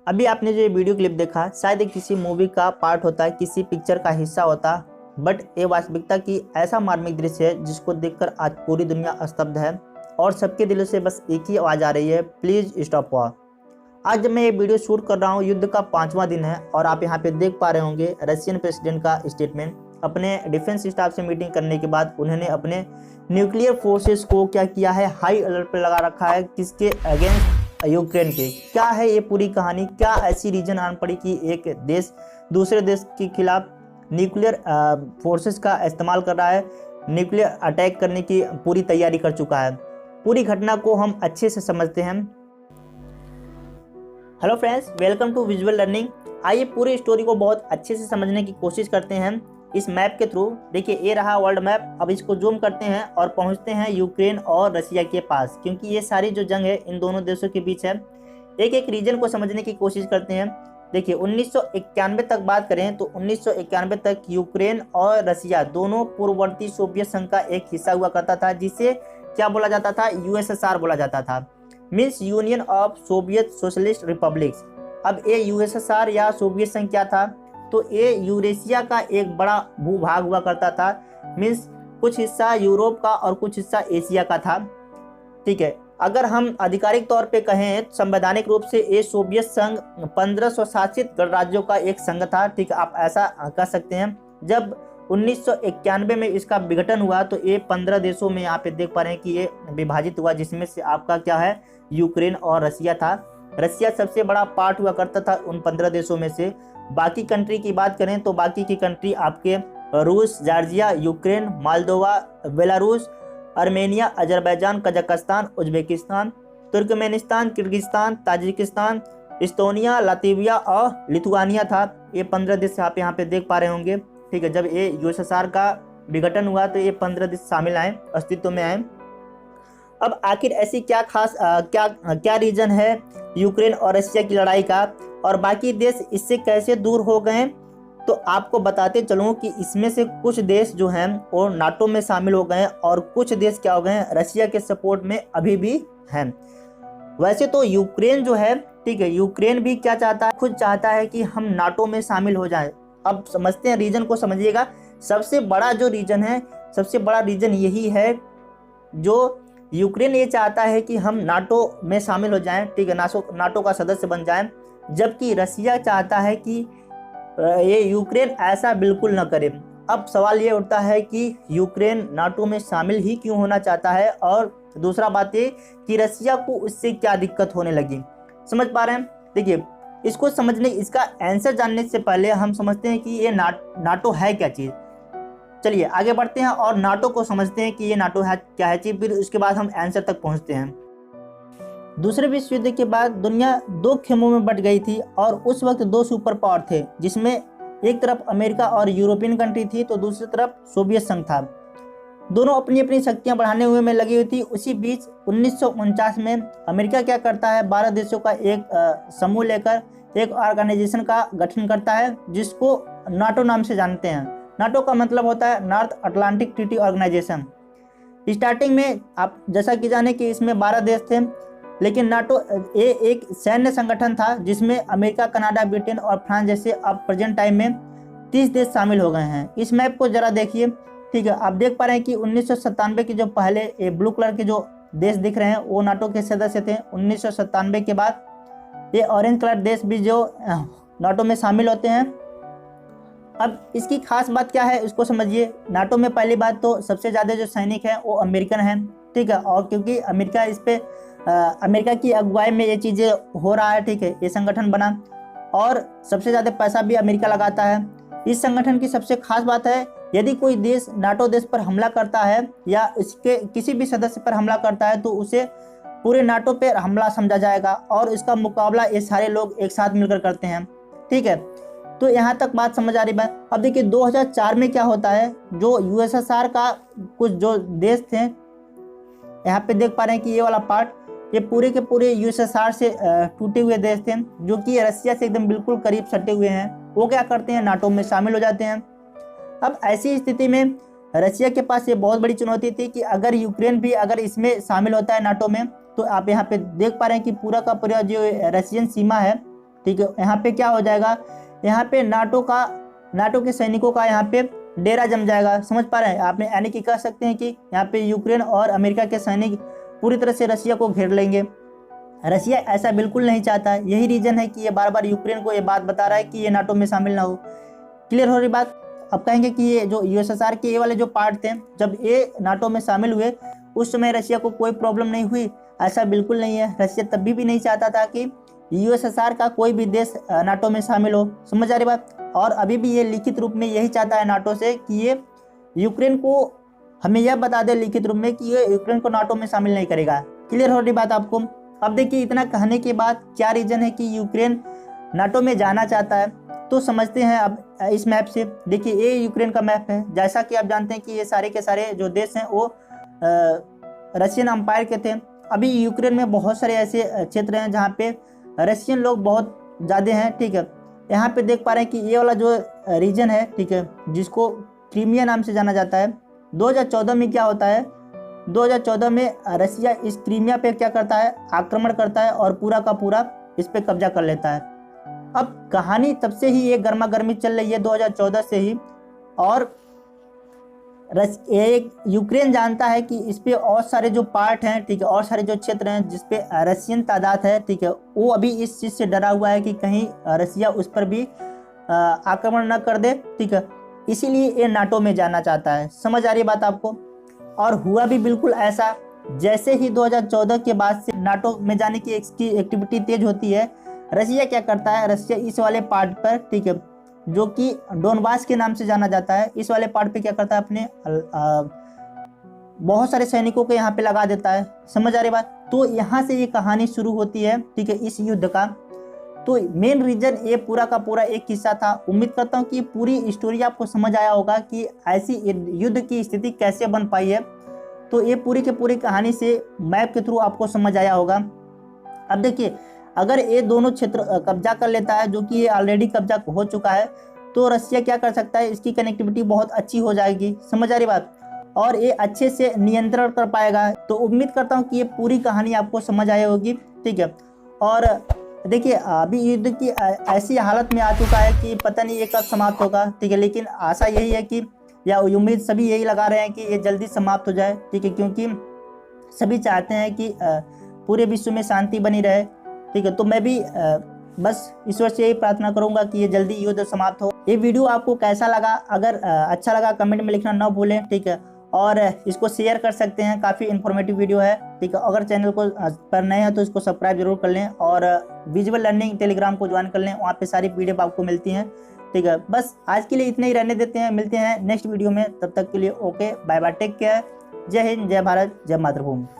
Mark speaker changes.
Speaker 1: अभी आपने जो ये वीडियो क्लिप देखा शायद ये किसी मूवी का पार्ट होता है, किसी पिक्चर का हिस्सा होता, बट ये वास्तविकता की ऐसा मार्मिक दृश्य है जिसको देखकर आज पूरी दुनिया स्तब्ध है और सबके दिलों से बस एक ही आवाज़ आ रही है, प्लीज़ स्टॉप वॉर। आज जब मैं ये वीडियो शूट कर रहा हूँ, युद्ध का 5वां दिन है और आप यहाँ पे देख पा रहे होंगे रशियन प्रेसिडेंट का स्टेटमेंट। अपने डिफेंस स्टाफ से मीटिंग करने के बाद उन्होंने अपने न्यूक्लियर फोर्सेस को क्या किया है, हाई अलर्ट पर लगा रखा है। किसके अगेंस्ट? यूक्रेन के। क्या है ये पूरी कहानी? क्या ऐसी रीजन आन पड़ी कि एक देश दूसरे देश के खिलाफ न्यूक्लियर फोर्सेस का इस्तेमाल कर रहा है, न्यूक्लियर अटैक करने की पूरी तैयारी कर चुका है। पूरी घटना को हम अच्छे से समझते हैं। Hello friends, welcome to visual learning. आइए पूरी स्टोरी को बहुत अच्छे से समझने की कोशिश करते हैं इस मैप के थ्रू। देखिए ये रहा वर्ल्ड मैप। अब इसको जूम करते हैं और पहुंचते हैं यूक्रेन और रशिया के पास, क्योंकि ये सारी जो जंग है इन दोनों देशों के बीच है। एक एक रीजन को समझने की कोशिश करते हैं। देखिए 1991 तक बात करें तो 1991 तक यूक्रेन और रशिया दोनों पूर्ववर्ती सोवियत संघ का एक हिस्सा हुआ करता था, जिसे क्या बोला जाता था? यूएसएसआर बोला जाता था, means union of Soviet socialist republics. अब ये यूएसएसआर या सोवियत संघ क्या था? तो ये यूरेशिया का एक बड़ा भूभाग हुआ करता था, मीन्स कुछ हिस्सा यूरोप का और कुछ हिस्सा एशिया का था। ठीक है, अगर हम आधिकारिक तौर पे कहें, संवैधानिक रूप से ये सोवियत संघ 15 स्वशासित गणराज्यों का एक संघ था। ठीक है, आप ऐसा कह सकते हैं। जब 1991 में इसका विघटन हुआ तो ये 15 देशों में यहाँ पे देख पा रहे हैं कि ये विभाजित हुआ, जिसमें से आपका क्या है, यूक्रेन और रशिया था। रशिया सबसे बड़ा पार्ट हुआ करता था उन 15 देशों में से। बाकी कंट्री की बात करें तो बाकी की कंट्री आपके रूस, Georgia, Ukraine, Moldova, Belarus, Armenia, Azerbaijan, Kazakhstan, Uzbekistan, Turkmenistan, Kyrgyzstan, Tajikistan, Estonia, Latvia और लिथुआनिया था। ये 15 देश आप यहाँ पे देख पा रहे होंगे। ठीक है, जब ये यूएसएसआर का विघटन हुआ तो ये 15 देश शामिल आए, अस्तित्व में आए। अब आखिर ऐसी क्या खास क्या रीजन है यूक्रेन और रशिया की लड़ाई का, और बाकी देश इससे कैसे दूर हो गए? तो आपको बताते चलूं कि इसमें से कुछ देश जो हैं वो नाटो में शामिल हो गए और कुछ देश क्या हो गए हैं, रशिया के सपोर्ट में अभी भी हैं। वैसे तो यूक्रेन जो है, ठीक है, यूक्रेन भी क्या चाहता है, खुद चाहता है कि हम नाटो में शामिल हो जाएं। अब समझते हैं, रीजन को समझिएगा। सबसे बड़ा जो रीजन है, सबसे बड़ा रीजन यही है, जो यूक्रेन ये चाहता है कि हम नाटो में शामिल हो जाएं, ठीक है, नाटो का सदस्य बन जाएं, जबकि रशिया चाहता है कि ये यूक्रेन ऐसा बिल्कुल न करे। अब सवाल ये उठता है कि यूक्रेन नाटो में शामिल ही क्यों होना चाहता है, और दूसरा बात ये कि रशिया को उससे क्या दिक्कत होने लगी। समझ पा रहे हैं? देखिए, इसको समझने, इसका आंसर जानने से पहले हम समझते हैं कि ये नाटो है क्या चीज़। चलिए आगे बढ़ते हैं और नाटो को समझते हैं कि ये नाटो है क्या है चीज़, फिर उसके बाद हम आंसर तक पहुंचते हैं। दूसरे विश्व युद्ध के बाद दुनिया दो खेमों में बट गई थी और उस वक्त दो सुपर पावर थे, जिसमें एक तरफ अमेरिका और यूरोपियन कंट्री थी तो दूसरी तरफ सोवियत संघ था। दोनों अपनी अपनी शक्तियां बढ़ाने हुए में लगी हुई थी। उसी बीच 1949 में अमेरिका क्या करता है, 12 देशों का एक समूह लेकर एक ऑर्गेनाइजेशन का गठन करता है, जिसको नाटो नाम से जानते हैं। नाटो का मतलब होता है North Atlantic Treaty Organization. Starting में आप जैसा कि जाने कि इसमें 12 देश थे, लेकिन नाटो ये एक सैन्य संगठन था जिसमें अमेरिका, कनाडा, ब्रिटेन और फ्रांस जैसे अब प्रेजेंट टाइम में 30 देश शामिल हो गए हैं। इस मैप को जरा देखिए। ठीक है, आप देख पा रहे हैं कि 1997 के जो पहले ये ब्लू कलर के जो देश दिख रहे हैं वो नाटो के सदस्य थे। 1997 के बाद ये ऑरेंज कलर देश भी जो नाटो में शामिल होते हैं। अब इसकी खास बात क्या है, इसको समझिए। नाटो में पहली बात तो सबसे ज़्यादा जो सैनिक हैं वो अमेरिकन हैं, ठीक है, और क्योंकि अमेरिका इस पे अमेरिका की अगुवाई में ये चीज़ें हो रहा है, ठीक है, ये संगठन बना और सबसे ज़्यादा पैसा भी अमेरिका लगाता है। इस संगठन की सबसे खास बात है, यदि कोई देश नाटो देश पर हमला करता है या इसके किसी भी सदस्य पर हमला करता है तो उसे पूरे नाटो पर हमला समझा जाएगा और इसका मुकाबला ये सारे लोग एक साथ मिलकर करते हैं। ठीक है, तो यहाँ तक बात समझ आ रही है। अब देखिए 2004 में क्या होता है, जो यूएसएसआर का कुछ जो देश थे, यहाँ पे देख पा रहे हैं कि ये वाला पार्ट, ये पूरे के पूरे यूएसएसआर से टूटे हुए देश थे, जो कि रशिया से एकदम बिल्कुल करीब सटे हुए हैं। वो क्या करते हैं, नाटो में शामिल हो जाते हैं। अब ऐसी स्थिति में रशिया के पास ये बहुत बड़ी चुनौती थी कि अगर यूक्रेन भी अगर इसमें शामिल होता है नाटो में, तो आप यहाँ पे देख पा रहे हैं कि पूरा का पूरा जो रशियन सीमा है, ठीक है। यहाँ पे क्या हो जाएगा, यहाँ पे नाटो के सैनिकों का यहाँ पे डेरा जम जाएगा। समझ पा रहे हैं आपने, यानी कि कह सकते हैं कि यहाँ पे यूक्रेन और अमेरिका के सैनिक पूरी तरह से रसिया को घेर लेंगे। रसिया ऐसा बिल्कुल नहीं चाहता है, यही रीजन है कि ये बार बार यूक्रेन को ये बात बता रहा है कि ये नाटो में शामिल ना हो। क्लियर हो रही बात। अब कहेंगे कि ये जो यूएसएसआर के ये वाले जो पार्ट थे, जब ये नाटो में शामिल हुए उस समय रसिया को कोई प्रॉब्लम नहीं हुई, ऐसा बिल्कुल नहीं है। रसिया तब भी नहीं चाहता था कि यूएसएसआर का कोई भी देश नाटो में शामिल हो। समझ आ रही बात। और अभी भी ये लिखित रूप में यही चाहता है नाटो से कि ये यूक्रेन को हमें यह बता दे लिखित रूप में कि ये यूक्रेन को नाटो में शामिल नहीं करेगा। क्लियर हो रही बात आपको। अब देखिए इतना कहने के बाद क्या रीजन है कि यूक्रेन नाटो में जाना चाहता है, तो समझते हैं अब इस मैप से। देखिए ये यूक्रेन का मैप है। जैसा कि आप जानते हैं कि ये सारे के सारे जो देश हैं वो रशियन अम्पायर के थे। अभी यूक्रेन में बहुत सारे ऐसे क्षेत्र हैं जहाँ पे रशियन लोग बहुत ज़्यादा हैं, ठीक है। यहाँ पे देख पा रहे हैं कि ये वाला जो रीजन है, ठीक है, जिसको क्रीमिया नाम से जाना जाता है। 2014 में क्या होता है, 2014 में रसिया इस क्रीमिया पे क्या करता है, आक्रमण करता है और पूरा का पूरा इस पे कब्जा कर लेता है। अब कहानी तब से ही ये गर्मा गर्मी चल रही है 2014 से ही। और यूक्रेन जानता है कि इस पे और सारे जो पार्ट हैं, ठीक है, और सारे जो क्षेत्र हैं जिस पे रशियन तादाद है, ठीक है, वो अभी इस चीज़ से डरा हुआ है कि कहीं रसिया उस पर भी आक्रमण न कर दे, ठीक है। इसीलिए ये नाटो में जाना चाहता है। समझ आ रही बात आपको। और हुआ भी बिल्कुल ऐसा। जैसे ही 2014 के बाद से नाटो में जाने की एक्टिविटी तेज होती है, रसिया क्या करता है, रसिया इस वाले पार्ट पर, ठीक है, जो कि डोनबास के नाम से जाना जाता है, इस वाले पार्ट पे क्या करता है, अपने बहुत सारे सैनिकों को यहाँ पे लगा देता है। समझ आ रही बात। तो यहाँ से ये कहानी शुरू होती है, ठीक है, इस युद्ध का। तो मेन रीजन ये पूरा का पूरा एक किस्सा था। उम्मीद करता हूँ कि पूरी स्टोरी आपको समझ आया होगा कि ऐसी युद्ध की स्थिति कैसे बन पाई है। तो ये पूरी की पूरी कहानी से मैप के थ्रू आपको समझ आया होगा। अब देखिए अगर ये दोनों क्षेत्र कब्जा कर लेता है, जो कि ये ऑलरेडी कब्जा हो चुका है, तो रसिया क्या कर सकता है, इसकी कनेक्टिविटी बहुत अच्छी हो जाएगी। समझ आ रही बात। और ये अच्छे से नियंत्रण कर पाएगा। तो उम्मीद करता हूँ कि ये पूरी कहानी आपको समझ आई होगी, ठीक है। और देखिए अभी युद्ध की ऐसी हालत में आ चुका है कि पता नहीं ये कब समाप्त होगा, ठीक है। लेकिन आशा यही है कि, या उम्मीद सभी यही लगा रहे हैं कि ये जल्दी समाप्त हो जाए, ठीक है, क्योंकि सभी चाहते हैं कि पूरे विश्व में शांति बनी रहे, ठीक है। तो मैं भी बस ईश्वर से यही प्रार्थना करूंगा कि ये जल्दी युद्ध समाप्त हो। ये वीडियो आपको कैसा लगा, अगर अच्छा लगा कमेंट में लिखना ना भूलें, ठीक है। और इसको शेयर कर सकते हैं, काफ़ी इन्फॉर्मेटिव वीडियो है, ठीक है। अगर चैनल को पर नए हैं तो इसको सब्सक्राइब जरूर कर लें और विजुअल लर्निंग टेलीग्राम को ज्वाइन कर लें, वहाँ पे सारी पीडीएफ आपको मिलती हैं, ठीक है। बस आज के लिए इतना ही रहने देते हैं, मिलते हैं नेक्स्ट वीडियो में। तब तक के लिए okay, bye bye, take care, जय हिंद, जय भारत, जय मातृभूमि।